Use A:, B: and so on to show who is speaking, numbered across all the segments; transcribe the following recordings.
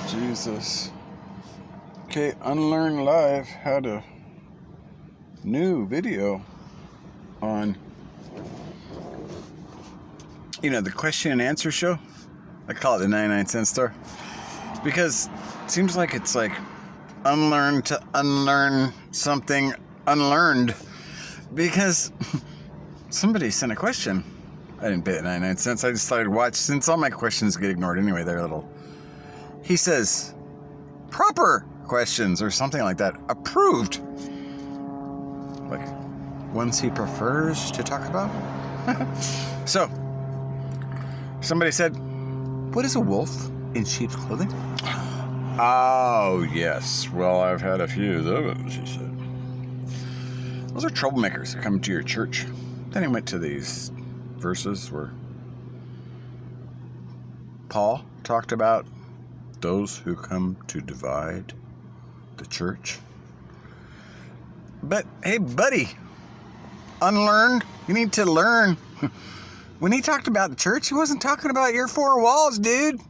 A: Jesus. Okay, Unlearn Live had a new video on, the question and answer show. I call it the 99-cent store because it seems like it's like unlearn to unlearn something unlearned, because somebody sent a question. I didn't pay it 99 cents. I just started to watch, since all my questions get ignored anyway. They're little. He says, proper questions or something like that. Approved. Like, ones he prefers to talk about. So, somebody said, what is a wolf in sheep's clothing? Oh, yes. Well, I've had a few of those, he said. Those are troublemakers that come to your church. Then he went to these verses where Paul talked about those who come to divide the church. But, hey, buddy, unlearned, you need to learn. When he talked about the church, he wasn't talking about your four walls, dude.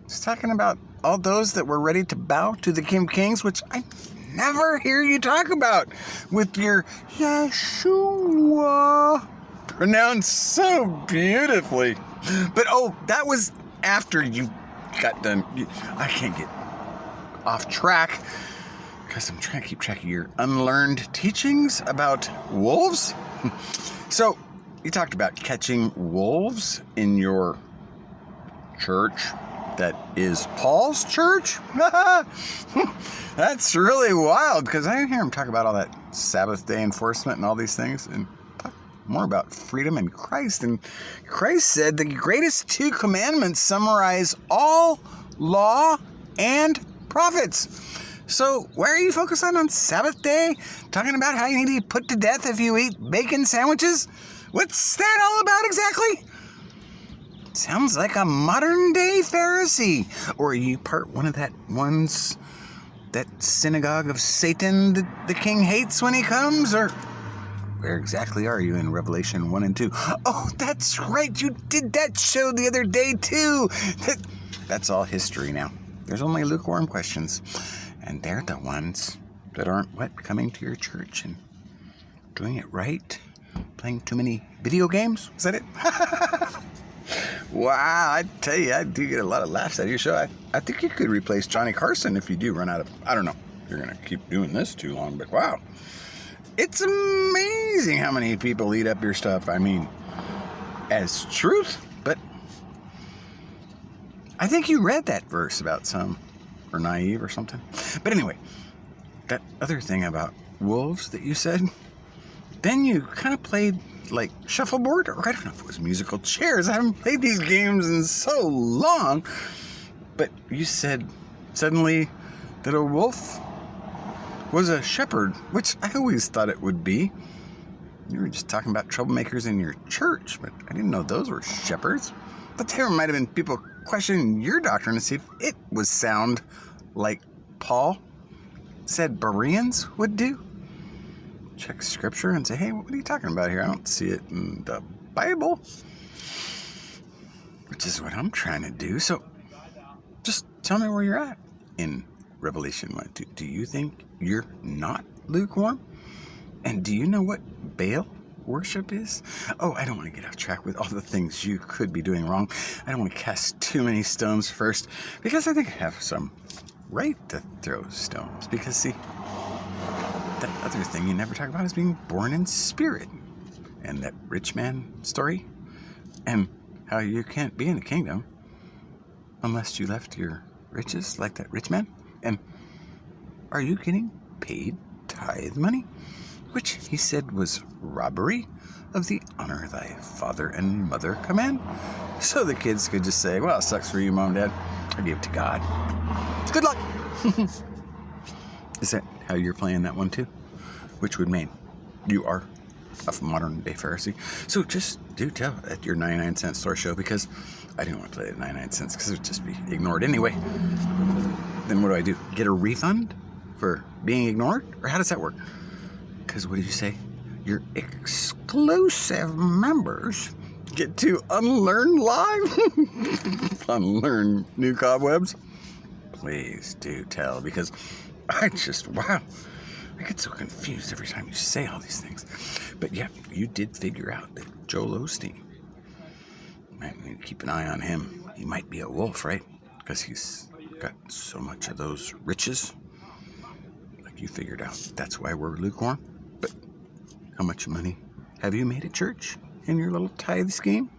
A: He's talking about all those that were ready to bow to the King of Kings, which I never hear you talk about with your Yeshua pronounced so beautifully. But, that was after you got done. I can't get off track because I'm trying to keep track of your unlearned teachings about wolves. So, you talked about catching wolves in your church. That is Paul's church? That's really wild, because I didn't hear him talk about all that Sabbath day enforcement and all these things, and talk more about freedom in Christ. And Christ said the greatest two commandments summarize all law and prophets. So why are you focusing on Sabbath day, talking about how you need to be put to death if you eat bacon sandwiches? What's that all about exactly? Sounds like a modern day Pharisee. Or are you part one of that synagogue of Satan that the king hates when he comes? Or where exactly are you in Revelation 1 and 2? Oh, that's right. You did that show the other day too. That's all history now. There's only lukewarm questions. And they're the ones that aren't coming to your church and doing it right? Playing too many video games? Is that it? Wow, I tell you, I do get a lot of laughs out of your show. I think you could replace Johnny Carson if you do run out of, I don't know, you're going to keep doing this too long, but wow. It's amazing how many people eat up your stuff. I mean, as truth, but I think you read that verse about some are naive or something. But anyway, that other thing about wolves that you said, then you kind of played like shuffleboard, or I don't know if it was musical chairs. I haven't played these games in so long. But you said suddenly that a wolf was a shepherd, which I always thought it would be. You were just talking about troublemakers in your church, but I didn't know those were shepherds. But there might have been people questioning your doctrine to see if it would sound like Paul said Bereans would do. Check scripture and say, hey, what are you talking about here? I don't see it in the Bible. Which is what I'm trying to do. So just tell me where you're at in Revelation 1. Do you think you're not lukewarm? And do you know what Baal worship is? Oh, I don't want to get off track with all the things you could be doing wrong. I don't want to cast too many stones first, because I think I have some right to throw stones. Because, see, that other thing you never talk about is being born in spirit. And that rich man story. And how you can't be in the kingdom unless you left your riches like that rich man. And are you getting paid tithe money? Which he said was robbery of the honor thy father and mother command. So the kids could just say, well, it sucks for you, Mom and Dad. I give it to God. Good luck. Is that how you're playing that one too? Which would mean you are a modern day Pharisee. So just do tell at your 99-cent store show, because I didn't want to play it at 99 cents because it would just be ignored anyway. Then what do? Get a refund for being ignored? Or how does that work? Because what did you say? Your exclusive members get to unlearn live? Unlearn new cobwebs? Please do tell, because wow. I get so confused every time you say all these things. But yeah, you did figure out that Joel Osteen, man, you need to keep an eye on him. He might be a wolf, right? Because he's got so much of those riches. Like you figured out, that's why we're lukewarm. But how much money have you made at church in your little tithe scheme?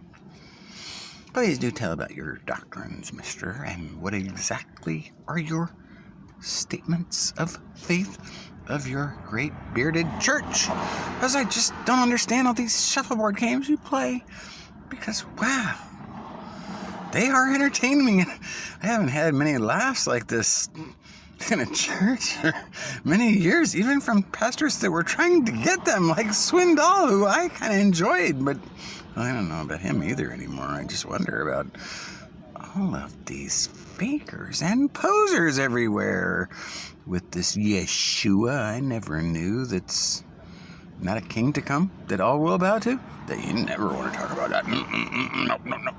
A: Please do tell about your doctrines, mister, and what exactly are your statements of faith of your great bearded church, because I just don't understand all these shuffleboard games you play, because wow, they are entertaining me. I haven't had many laughs like this in a church for many years, even from pastors that were trying to get them, like Swindoll, who I kind of enjoyed, but I don't know about him either anymore. I just wonder about all of these fakers and posers everywhere with this Yeshua I never knew, that's not a king to come, that all will bow to, that you never want to talk about that. No.